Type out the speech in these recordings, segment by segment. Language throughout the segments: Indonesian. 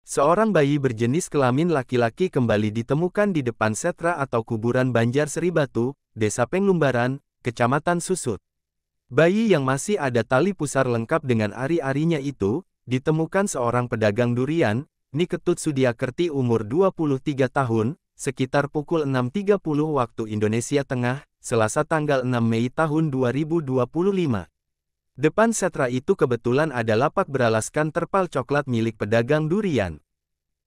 Seorang bayi berjenis kelamin laki-laki kembali ditemukan di depan setra atau kuburan Banjar Seribatu, Desa Penglumbaran, Kecamatan Susut. Bayi yang masih ada tali pusar lengkap dengan ari-arinya itu, ditemukan seorang pedagang durian, Niketut Sudiakerti umur 23 tahun, sekitar pukul 6.30 waktu Indonesia Tengah, Selasa tanggal 6 Mei tahun 2025. Depan setra itu kebetulan ada lapak beralaskan terpal coklat milik pedagang durian.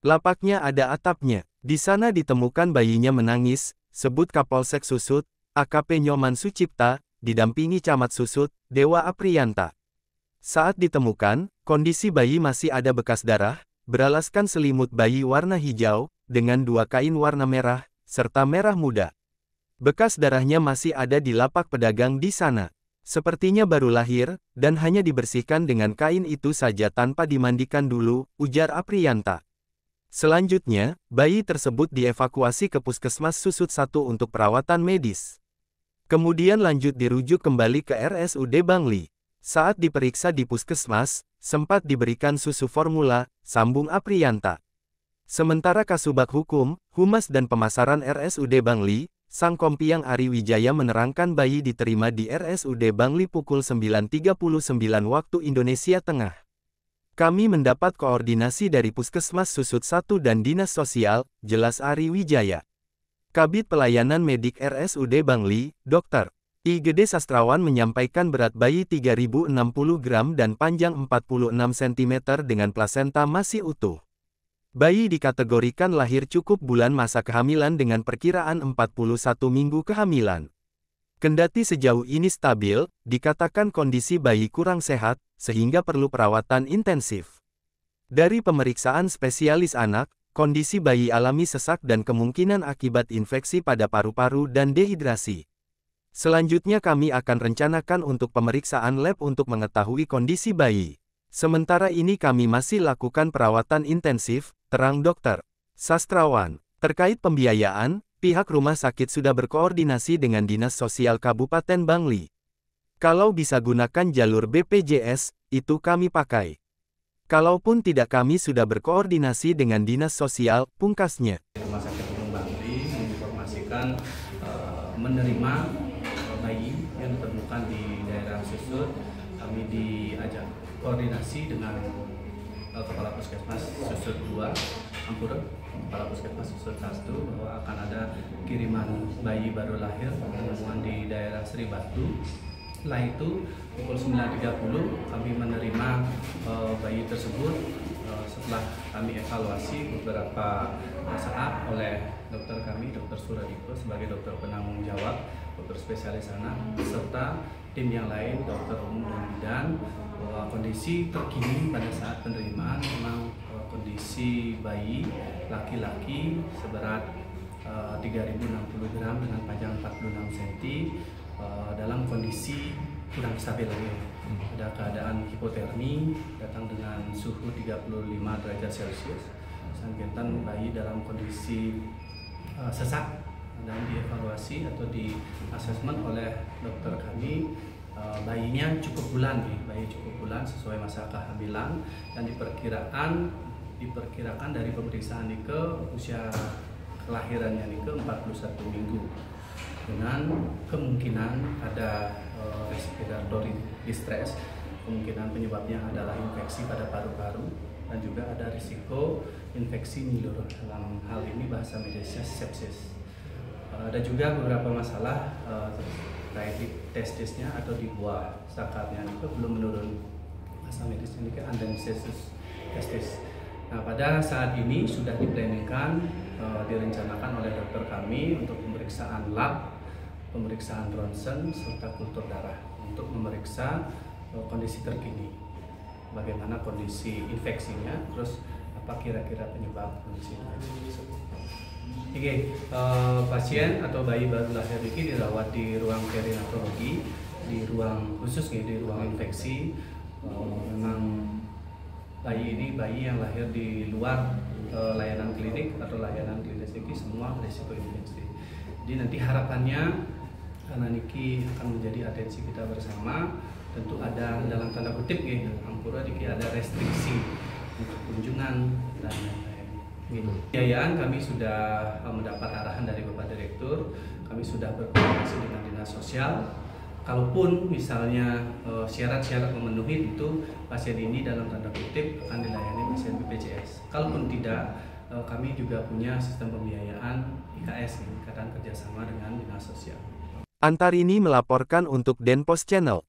Lapaknya ada atapnya. Di sana ditemukan bayinya menangis, sebut Kapolsek Susut, AKP Nyoman Sucipta, didampingi Camat Susut, Dewa Apriyanta. Saat ditemukan, kondisi bayi masih ada bekas darah, beralaskan selimut bayi warna hijau, dengan 2 kain warna merah, serta merah muda. Bekas darahnya masih ada di lapak pedagang di sana. Sepertinya baru lahir, dan hanya dibersihkan dengan kain itu saja tanpa dimandikan dulu, ujar Apriyanta. Selanjutnya, bayi tersebut dievakuasi ke Puskesmas Susut 1 untuk perawatan medis. Kemudian lanjut dirujuk kembali ke RSUD Bangli. Saat diperiksa di Puskesmas, sempat diberikan susu formula, sambung Apriyanta. Sementara Kasubag Hukum, Humas dan Pemasaran RSUD Bangli, Sang Kompiang Ari Wijaya menerangkan bayi diterima di RSUD Bangli pukul 9.39 waktu Indonesia Tengah. Kami mendapat koordinasi dari Puskesmas Susut 1 dan Dinas Sosial, jelas Ari Wijaya. Kabid Pelayanan Medik RSUD Bangli, Dr. I. Gede Sastrawan menyampaikan berat bayi 3060 gram dan panjang 46 cm dengan plasenta masih utuh. Bayi dikategorikan lahir cukup bulan masa kehamilan dengan perkiraan 41 minggu kehamilan. Kendati sejauh ini stabil, dikatakan kondisi bayi kurang sehat, sehingga perlu perawatan intensif. Dari pemeriksaan spesialis anak, kondisi bayi alami sesak dan kemungkinan akibat infeksi pada paru-paru dan dehidrasi. Selanjutnya kami akan rencanakan untuk pemeriksaan lab untuk mengetahui kondisi bayi. Sementara ini kami masih lakukan perawatan intensif, terang Dr. Sastrawan. Terkait pembiayaan, pihak rumah sakit sudah berkoordinasi dengan Dinas Sosial Kabupaten Bangli. Kalau bisa gunakan jalur BPJS, itu kami pakai. Kalaupun tidak kami sudah berkoordinasi dengan Dinas Sosial, pungkasnya. Rumah Sakit Umum Bangli menginformasikan menerima bayi yang ditemukan di daerah Susut. Kami diajak koordinasi dengan Kepala Puskesmas Susut 2, Ampura, Kepala Puskesmas Susut 1, bahwa akan ada kiriman bayi baru lahir penemuan di daerah Seribatu. Setelah itu pukul 9.30 kami menerima bayi tersebut setelah kami evaluasi beberapa saat oleh dokter kami, Dr. Suradiko sebagai dokter penanggung jawab, dokter spesialis anak, serta tim yang lain, dokter umum dan bidan, bahwa kondisi terkini pada saat penerimaan memang kondisi bayi laki-laki seberat 3060 gram dengan panjang 46 cm dalam kondisi kurang stabil lagi. Ada keadaan hipotermi, datang dengan suhu 35 derajat Celcius. Sangkitan bayi dalam kondisi sesak dan dievaluasi atau di asesmen oleh dokter kami. Bayinya cukup bulan nih, bayi cukup bulan sesuai masa kehamilan dan diperkirakan dari pemeriksaan Nike usia kelahirannya Nike 41 minggu dengan kemungkinan ada respiratory distress, kemungkinan penyebabnya adalah infeksi pada paru-paru dan juga ada risiko infeksi nilur, dalam hal ini bahasa medisnya sepsis. Ada juga beberapa masalah terkait di testisnya atau di buah sakarnya itu belum menurun, bahasa medisnya ini andensesus testis. Nah, pada saat ini sudah diplanningkan, direncanakan oleh dokter kami untuk pemeriksaan lab, pemeriksaan ronsen serta kultur darah untuk memeriksa kondisi terkini, bagaimana kondisi infeksinya, terus apa kira-kira penyebab kondisi infeksi tersebut. Oke, pasien atau bayi baru lahir ini dirawat di ruang perinatologi, di ruang khusus nih, di ruang infeksi. Memang bayi ini bayi yang lahir di luar layanan klinik atau layanan klinis ini semua berisiko infeksi. Jadi nanti harapannya karena Niki akan menjadi atensi kita bersama, tentu ada dalam tanda kutip nih, Ampura Niki ada restriksi untuk kunjungan dan lain-lain. Pembiayaan kami sudah mendapat arahan dari Bapak Direktur, kami sudah berkoordinasi dengan Dinas Sosial. Kalaupun misalnya syarat-syarat memenuhi, itu pasien ini dalam tanda kutip akan dilayani pasien BPJS. Kalaupun tidak, kami juga punya sistem pembiayaan IKS, Ikatan Kerjasama dengan Dinas Sosial. Antarini melaporkan untuk Denpos Channel.